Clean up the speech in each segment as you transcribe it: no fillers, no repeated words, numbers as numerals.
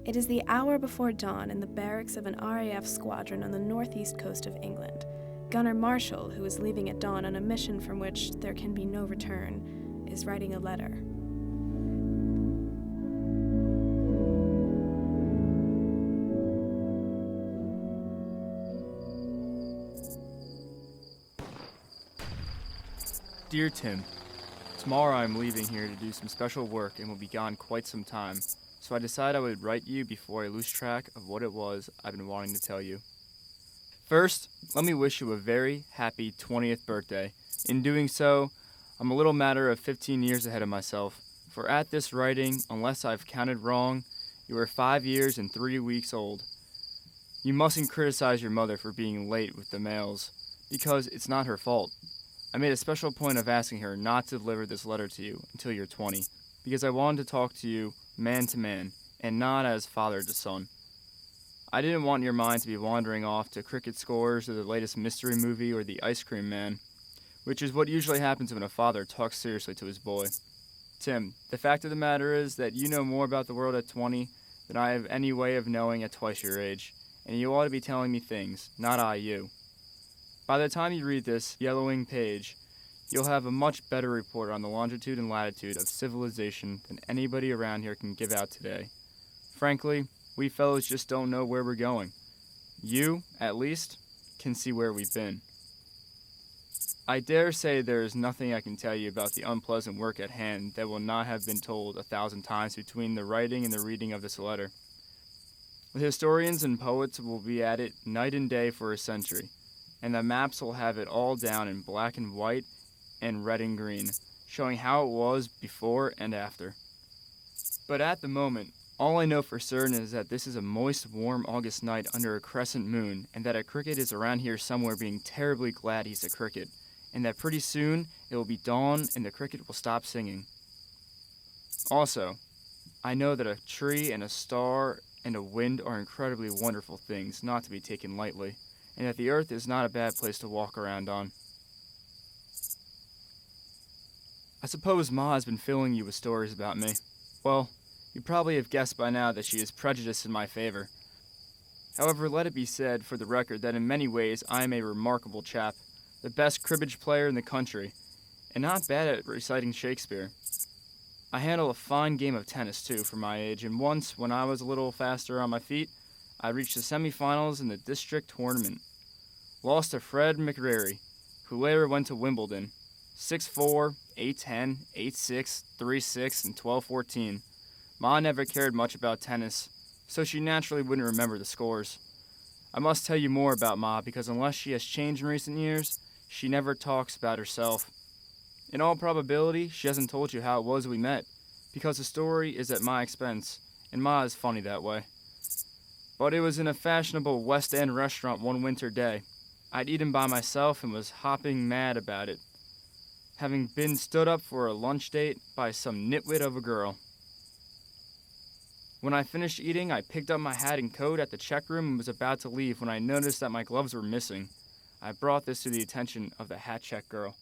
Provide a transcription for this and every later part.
It is the hour before dawn in the barracks of an RAF squadron on the northeast coast of England. Gunner Marshall, who is leaving at dawn on a mission from which there can be no return, is writing a letter. Dear Tim, tomorrow I'm leaving here to do some special work and will be gone quite some time, so I decided I would write you before I lose track of what it was I've been wanting to tell you. First, let me wish you a very happy 20th birthday. In doing so, I'm a little matter of 15 years ahead of myself, for at this writing, unless I've counted wrong, you are 5 years and 3 weeks old. You mustn't criticize your mother for being late with the mails, because it's not her fault. I made a special point of asking her not to deliver this letter to you until you're 20, because I wanted to talk to you man to man, and not as father to son. I didn't want your mind to be wandering off to cricket scores or the latest mystery movie or the ice cream man, which is what usually happens when a father talks seriously to his boy. Tim, the fact of the matter is that you know more about the world at 20 than I have any way of knowing at twice your age, and you ought to be telling me things, not I you. By the time you read this yellowing page, you'll have a much better report on the longitude and latitude of civilization than anybody around here can give out today. Frankly, we fellows just don't know where we're going. You, at least, can see where we've been. I dare say there is nothing I can tell you about the unpleasant work at hand that will not have been told 1,000 times between the writing and the reading of this letter. The historians and poets will be at it night and day for a century, and the maps will have it all down in black and white and red and green, showing how it was before and after. But at the moment, all I know for certain is that this is a moist, warm August night under a crescent moon, and that a cricket is around here somewhere being terribly glad he's a cricket, and that pretty soon it will be dawn and the cricket will stop singing. Also, I know that a tree and a star and a wind are incredibly wonderful things not to be taken lightly, and that the earth is not a bad place to walk around on. I suppose Ma has been filling you with stories about me. Well, you probably have guessed by now that she is prejudiced in my favor. However, let it be said for the record that in many ways I am a remarkable chap, the best cribbage player in the country, and not bad at reciting Shakespeare. I handle a fine game of tennis, too, for my age, and once, when I was a little faster on my feet, I reached the semifinals in the district tournament. Lost to Fred McRary, who later went to Wimbledon, 6-4, 8-10, 8-6, 3-6, and 12-14. Ma never cared much about tennis, so she naturally wouldn't remember the scores. I must tell you more about Ma because unless she has changed in recent years, she never talks about herself. In all probability, she hasn't told you how it was we met, because the story is at my expense, and Ma is funny that way. But it was in a fashionable West End restaurant one winter day. I'd eaten by myself and was hopping mad about it, having been stood up for a lunch date by some nitwit of a girl. When I finished eating, I picked up my hat and coat at the check room and was about to leave when I noticed that my gloves were missing. I brought this to the attention of the hat check girl.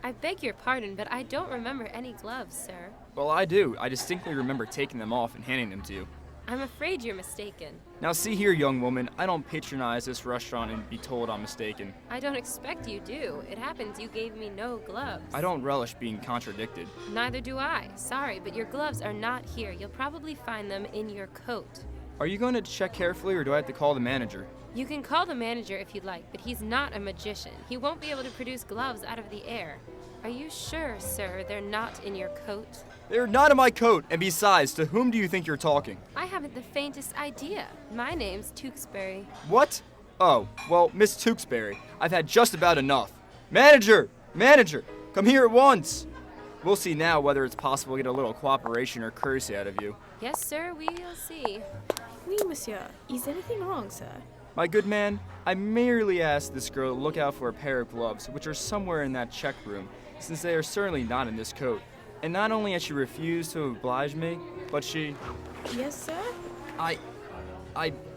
I beg your pardon, but I don't remember any gloves, sir. Well, I do. I distinctly remember taking them off and handing them to you. I'm afraid you're mistaken. Now see here, young woman, I don't patronize this restaurant and be told I'm mistaken. I don't expect you do. It happens you gave me no gloves. I don't relish being contradicted. Neither do I. Sorry, but your gloves are not here. You'll probably find them in your coat. Are you going to check carefully or do I have to call the manager? You can call the manager if you'd like, but he's not a magician. He won't be able to produce gloves out of the air. Are you sure, sir, they're not in your coat? They're not in my coat, and besides, to whom do you think you're talking? I haven't the faintest idea. My name's Tewksbury. What? Oh, well, Miss Tewksbury, I've had just about enough. Manager! Manager! Come here at once! We'll see now whether it's possible to get a little cooperation or courtesy out of you. Yes, sir, we'll see. Oui, monsieur. Is anything wrong, sir? My good man, I merely asked this girl to look out for a pair of gloves, which are somewhere in that check room, since they are certainly not in this coat. And not only has she refused to oblige me, but she... Yes, sir? I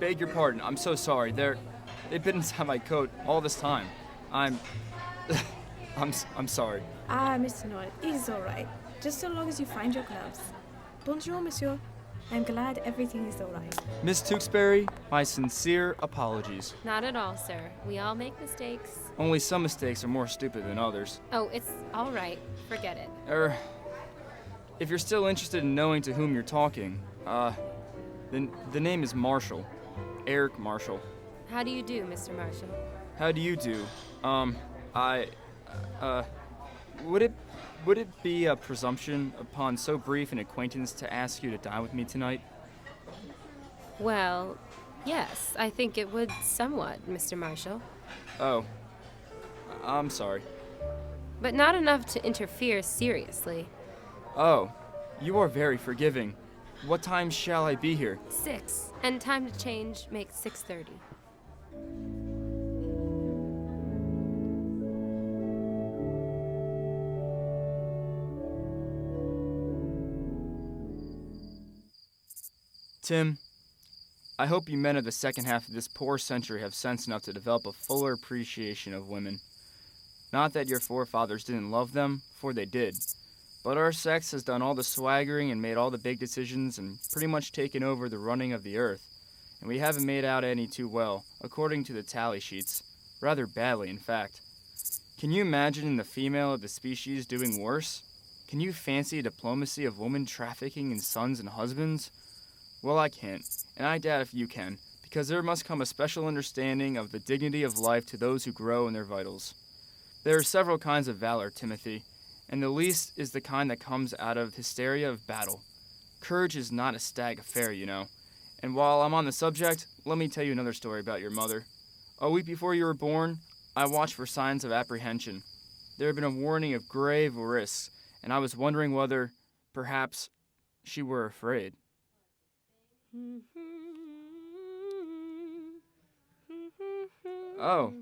beg your pardon. I'm so sorry. They've been inside my coat all this time. I'm sorry. Ah, Mr. Norton, it is all right. just so long as you find your gloves. Bonjour, monsieur. I'm glad everything is all right. Miss Tewksbury, my sincere apologies. Not at all, sir. We all make mistakes. Only some mistakes are more stupid than others. Oh, it's all right. Forget it. If you're still interested in knowing to whom you're talking, then the name is Marshall. Eric Marshall. How do you do, Mr. Marshall? How do you do? Would it be a presumption upon so brief an acquaintance to ask you to dine with me tonight? Well, yes, I think it would somewhat, Mr. Marshall. Oh, I'm sorry. But not enough to interfere seriously. Oh, you are very forgiving. What time shall I be here? 6, and time to change makes 6:30. Tim, I hope you men of the second half of this poor century have sense enough to develop a fuller appreciation of women. Not that your forefathers didn't love them, for they did. But our sex has done all the swaggering and made all the big decisions and pretty much taken over the running of the earth. And we haven't made out any too well, according to the tally sheets. Rather badly, in fact. Can you imagine the female of the species doing worse? Can you fancy a diplomacy of woman trafficking in sons and husbands? Well, I can't, and I doubt if you can, because there must come a special understanding of the dignity of life to those who grow in their vitals. There are several kinds of valor, Timothy, and the least is the kind that comes out of hysteria of battle. Courage is not a stag affair, you know. And while I'm on the subject, let me tell you another story about your mother. A week before you were born, I watched for signs of apprehension. There had been a warning of grave risks, and I was wondering whether, perhaps, she were afraid. Oh,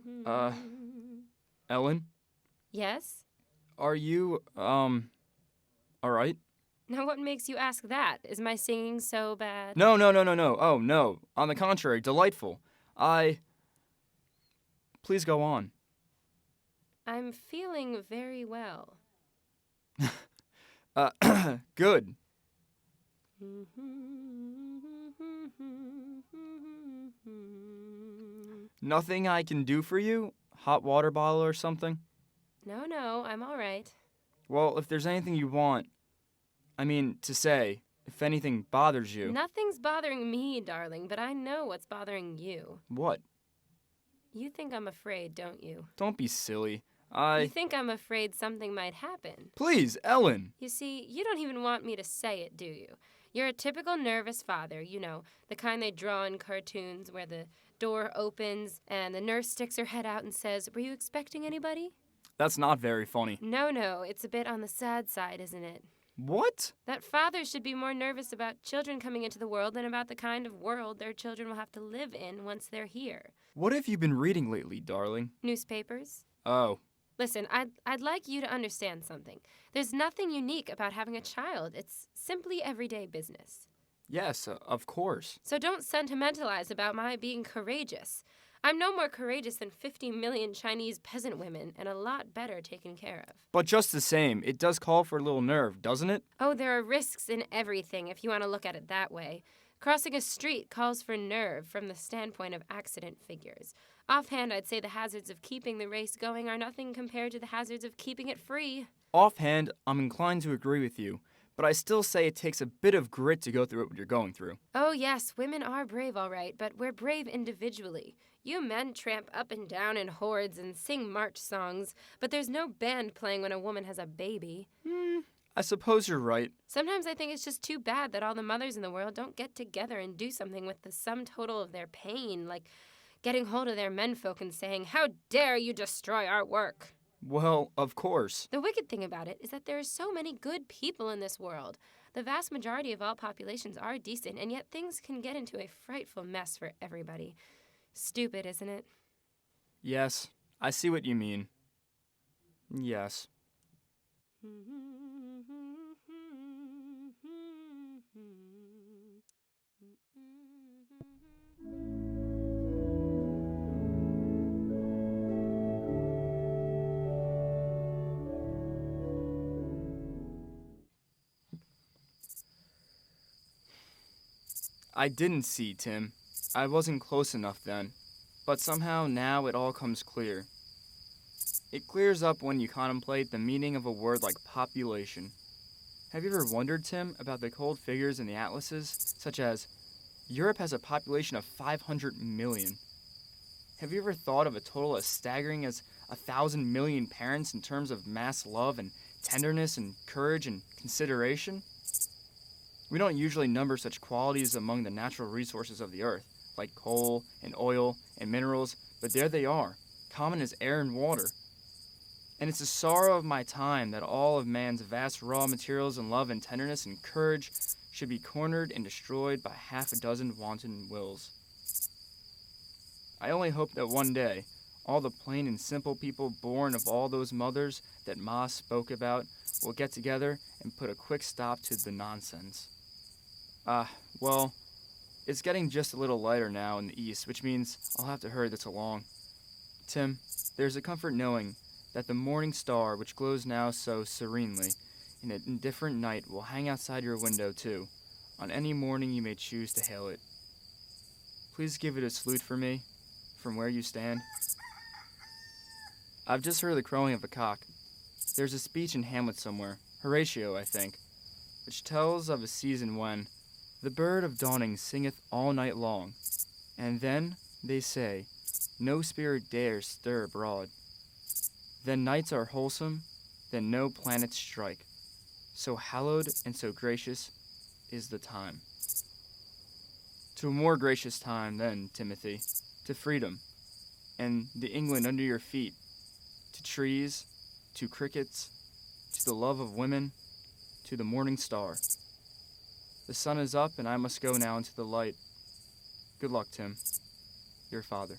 Ellen? Yes? Are you, alright? Now what makes you ask that? Is my singing so bad? No. Oh, no. On the contrary, delightful. Please go on. I'm feeling very well. Good. Nothing I can do for you? Hot water bottle or something? No, I'm all right. Well, if there's anything you want, to say, if anything bothers you. Nothing's bothering me, darling, but I know what's bothering you. What? You think I'm afraid, don't you? Don't be silly. You think I'm afraid something might happen. Please, Ellen! You see, you don't even want me to say it, do you? You're a typical nervous father, you know, the kind they draw in cartoons where the door opens and the nurse sticks her head out and says, "Were you expecting anybody?" That's not very funny. No, it's a bit on the sad side, isn't it? What? That fathers should be more nervous about children coming into the world than about the kind of world their children will have to live in once they're here. What have you been reading lately, darling? Newspapers? Oh. Listen, I'd like you to understand something. There's nothing unique about having a child. It's simply everyday business. Yes, of course. So don't sentimentalize about my being courageous. I'm no more courageous than 50 million Chinese peasant women, and a lot better taken care of. But just the same, it does call for a little nerve, doesn't it? Oh, there are risks in everything, if you want to look at it that way. Crossing a street calls for nerve from the standpoint of accident figures. Offhand, I'd say the hazards of keeping the race going are nothing compared to the hazards of keeping it free. Offhand, I'm inclined to agree with you, but I still say it takes a bit of grit to go through what you're going through. Oh, yes, women are brave, all right, but we're brave individually. You men tramp up and down in hordes and sing march songs, but there's no band playing when a woman has a baby. I suppose you're right. Sometimes I think it's just too bad that all the mothers in the world don't get together and do something with the sum total of their pain, like getting hold of their menfolk and saying, "How dare you destroy our work?" Well, of course. The wicked thing about it is that there are so many good people in this world. The vast majority of all populations are decent, and yet things can get into a frightful mess for everybody. Stupid, isn't it? Yes, I see what you mean. Yes. I didn't see, Tim. I wasn't close enough then. But somehow now it all comes clear. It clears up when you contemplate the meaning of a word like population. Have you ever wondered, Tim, about the cold figures in the atlases, such as Europe has a population of 500 million? Have you ever thought of a total as staggering as 1,000 million parents in terms of mass love and tenderness and courage and consideration? We don't usually number such qualities among the natural resources of the earth, like coal and oil and minerals, but there they are, common as air and water. And it's the sorrow of my time that all of man's vast raw materials and love and tenderness and courage should be cornered and destroyed by half a dozen wanton wills. I only hope that one day, all the plain and simple people born of all those mothers that Ma spoke about will get together and put a quick stop to the nonsense. Well, it's getting just a little lighter now in the east, which means I'll have to hurry this along. Tim, there's a comfort knowing that the morning star, which glows now so serenely in an indifferent night, will hang outside your window too, on any morning you may choose to hail it. Please give it a salute for me, from where you stand. I've just heard the crowing of a cock. There's a speech in Hamlet somewhere, Horatio, I think, which tells of a season when the bird of dawning singeth all night long, and then, they say, no spirit dares stir abroad. Then nights are wholesome, then no planets strike. So hallowed and so gracious is the time. To a more gracious time then, Timothy, to freedom, and the England under your feet, to trees, to crickets, to the love of women, to the morning star. The sun is up and I must go now into the light. Good luck, Tim. Your father.